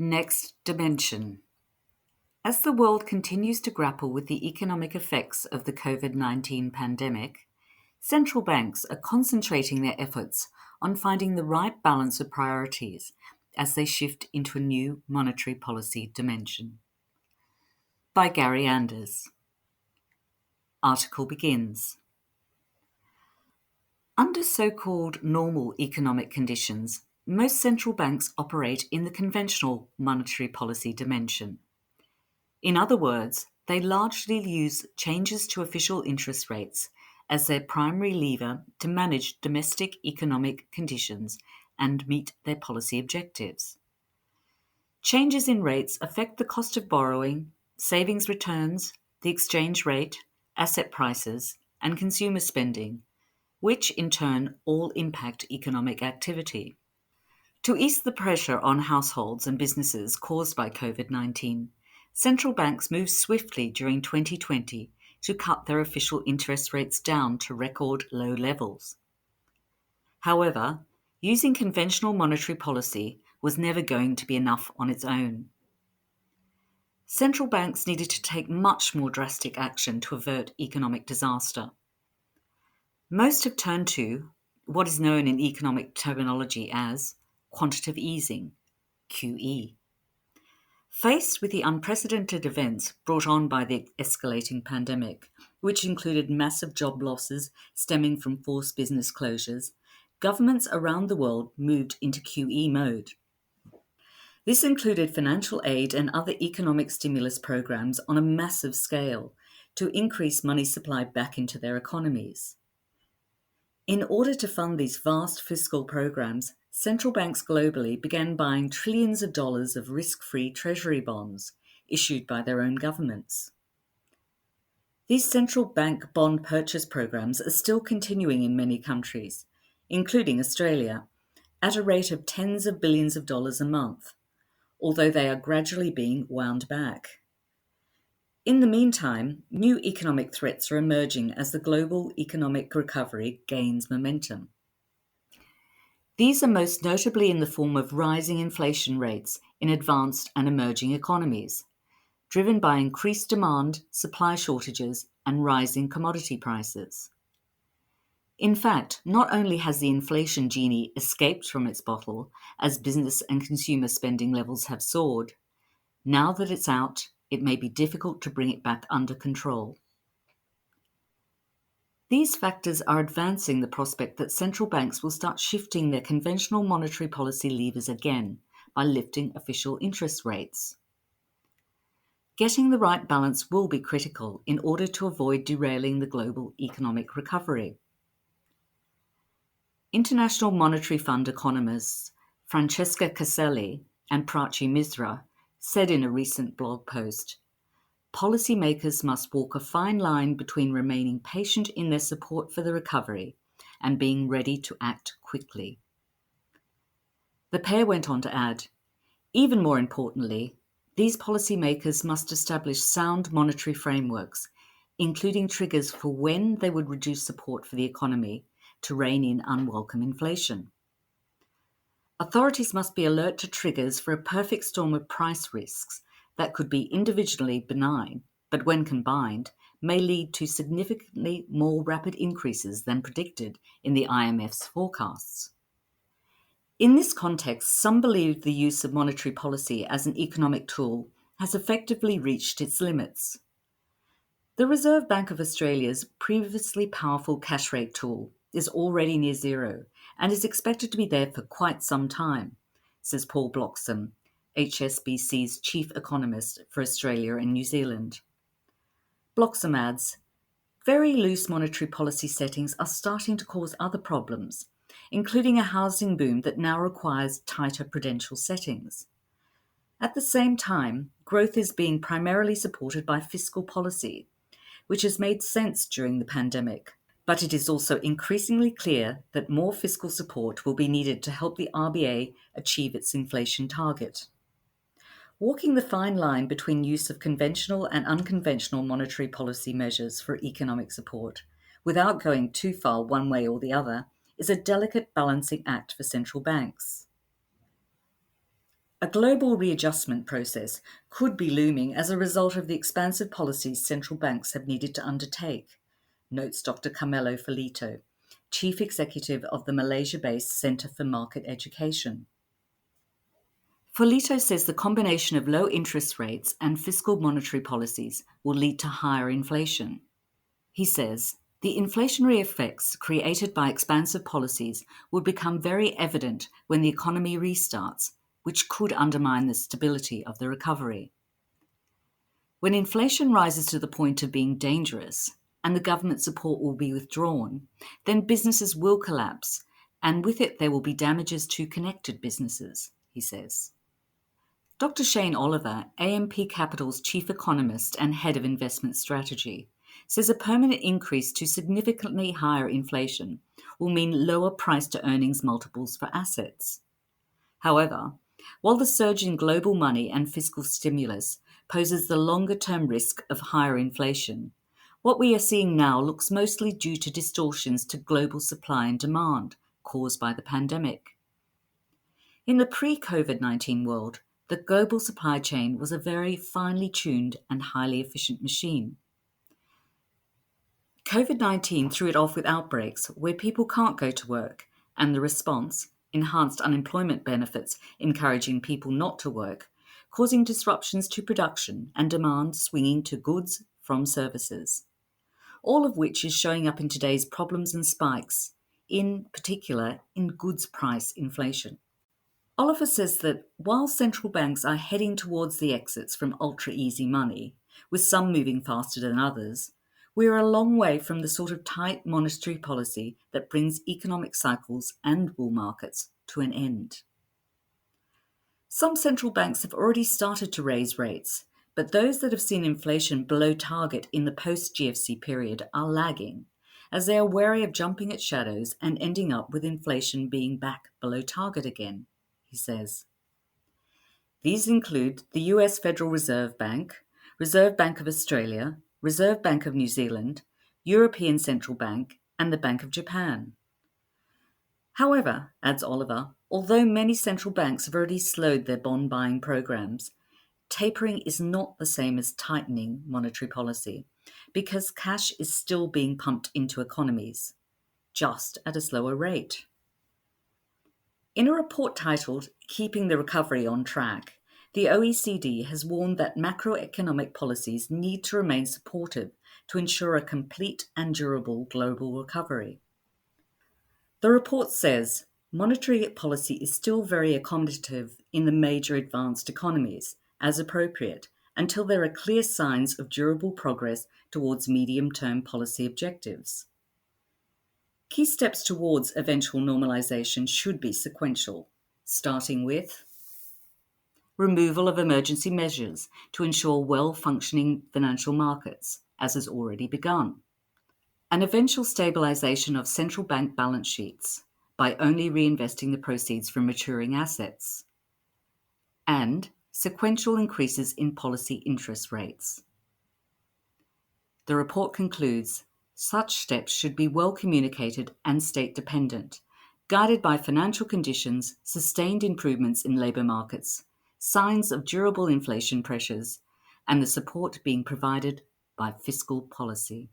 Next dimension. As the world continues to grapple with the economic effects of the COVID-19 pandemic, central banks are concentrating their efforts on finding the right balance of priorities as they shift into a new monetary policy dimension. By Gary Anders. Article begins. Under so-called normal economic conditions, most central banks operate in the conventional monetary policy dimension. In other words, they largely use changes to official interest rates as their primary lever to manage domestic economic conditions and meet their policy objectives. Changes in rates affect the cost of borrowing, savings returns, the exchange rate, asset prices, and consumer spending, which in turn all impact economic activity. To ease the pressure on households and businesses caused by COVID-19, central banks moved swiftly during 2020 to cut their official interest rates down to record low levels. However, using conventional monetary policy was never going to be enough on its own. Central banks needed to take much more drastic action to avert economic disaster. Most have turned to what is known in economic terminology as quantitative easing, QE. Faced with the unprecedented events brought on by the escalating pandemic, which included massive job losses stemming from forced business closures, governments around the world moved into QE mode. This included financial aid and other economic stimulus programs on a massive scale to increase money supply back into their economies. In order to fund these vast fiscal programs, central banks globally began buying trillions of dollars of risk-free treasury bonds issued by their own governments. These central bank bond purchase programs are still continuing in many countries, including Australia, at a rate of tens of billions of dollars a month, although they are gradually being wound back. In the meantime, new economic threats are emerging as the global economic recovery gains momentum. These are most notably in the form of rising inflation rates in advanced and emerging economies, driven by increased demand, supply shortages, and rising commodity prices. In fact, not only has the inflation genie escaped from its bottle as business and consumer spending levels have soared, now that it's out, it may be difficult to bring it back under control. These factors are advancing the prospect that central banks will start shifting their conventional monetary policy levers again by lifting official interest rates. Getting the right balance will be critical in order to avoid derailing the global economic recovery. International Monetary Fund economists Francesca Caselli and Prachi Misra said in a recent blog post, "Policymakers must walk a fine line between remaining patient in their support for the recovery and being ready to act quickly." The pair went on to add, "Even more importantly, these policymakers must establish sound monetary frameworks, including triggers for when they would reduce support for the economy to rein in unwelcome inflation. Authorities must be alert to triggers for a perfect storm of price risks that could be individually benign, but when combined, may lead to significantly more rapid increases than predicted in the IMF's forecasts." In this context, some believe the use of monetary policy as an economic tool has effectively reached its limits. The Reserve Bank of Australia's previously powerful cash rate tool is already near zero and is expected to be there for quite some time, says Paul Bloxham, HSBC's chief economist for Australia and New Zealand. Bloxham adds, "Very loose monetary policy settings are starting to cause other problems, including a housing boom that now requires tighter prudential settings. At the same time, growth is being primarily supported by fiscal policy, which has made sense during the pandemic. But it is also increasingly clear that more fiscal support will be needed to help the RBA achieve its inflation target." Walking the fine line between use of conventional and unconventional monetary policy measures for economic support, without going too far one way or the other, is a delicate balancing act for central banks. A global readjustment process could be looming as a result of the expansive policies central banks have needed to undertake, notes Dr. Carmelo Filito, Chief Executive of the Malaysia-based Centre for Market Education. Filito says the combination of low interest rates and fiscal monetary policies will lead to higher inflation. He says, the inflationary effects created by expansive policies will become very evident when the economy restarts, which could undermine the stability of the recovery. When inflation rises to the point of being dangerous and the government support will be withdrawn, then businesses will collapse, and with it there will be damages to connected businesses, he says. Dr. Shane Oliver, AMP Capital's chief economist and head of investment strategy, says a permanent increase to significantly higher inflation will mean lower price-to-earnings multiples for assets. However, while the surge in global money and fiscal stimulus poses the longer-term risk of higher inflation, what we are seeing now looks mostly due to distortions to global supply and demand caused by the pandemic. In the pre-COVID-19 world, the global supply chain was a very finely tuned and highly efficient machine. COVID-19 threw it off with outbreaks where people can't go to work, and the response, enhanced unemployment benefits encouraging people not to work, causing disruptions to production and demand swinging to goods from services. All of which is showing up in today's problems and spikes, in particular in goods price inflation. Oliver says that while central banks are heading towards the exits from ultra-easy money, with some moving faster than others, we are a long way from the sort of tight monetary policy that brings economic cycles and bull markets to an end. Some central banks have already started to raise rates, but those that have seen inflation below target in the post-GFC period are lagging, as they are wary of jumping at shadows and ending up with inflation being back below target again, he says. These include the US Federal Reserve Bank, Reserve Bank of Australia, Reserve Bank of New Zealand, European Central Bank, and the Bank of Japan. However, adds Oliver, although many central banks have already slowed their bond buying programs, tapering is not the same as tightening monetary policy, because cash is still being pumped into economies, just at a slower rate. In a report titled Keeping the Recovery on Track, the OECD has warned that macroeconomic policies need to remain supportive to ensure a complete and durable global recovery. The report says monetary policy is still very accommodative in the major advanced economies, as appropriate, until there are clear signs of durable progress towards medium-term policy objectives. Key steps towards eventual normalization should be sequential, starting with removal of emergency measures to ensure well-functioning financial markets, as has already begun. An eventual stabilization of central bank balance sheets by only reinvesting the proceeds from maturing assets. And sequential increases in policy interest rates. The report concludes, such steps should be well communicated and state-dependent, guided by financial conditions, sustained improvements in labour markets, signs of durable inflation pressures, and the support being provided by fiscal policy.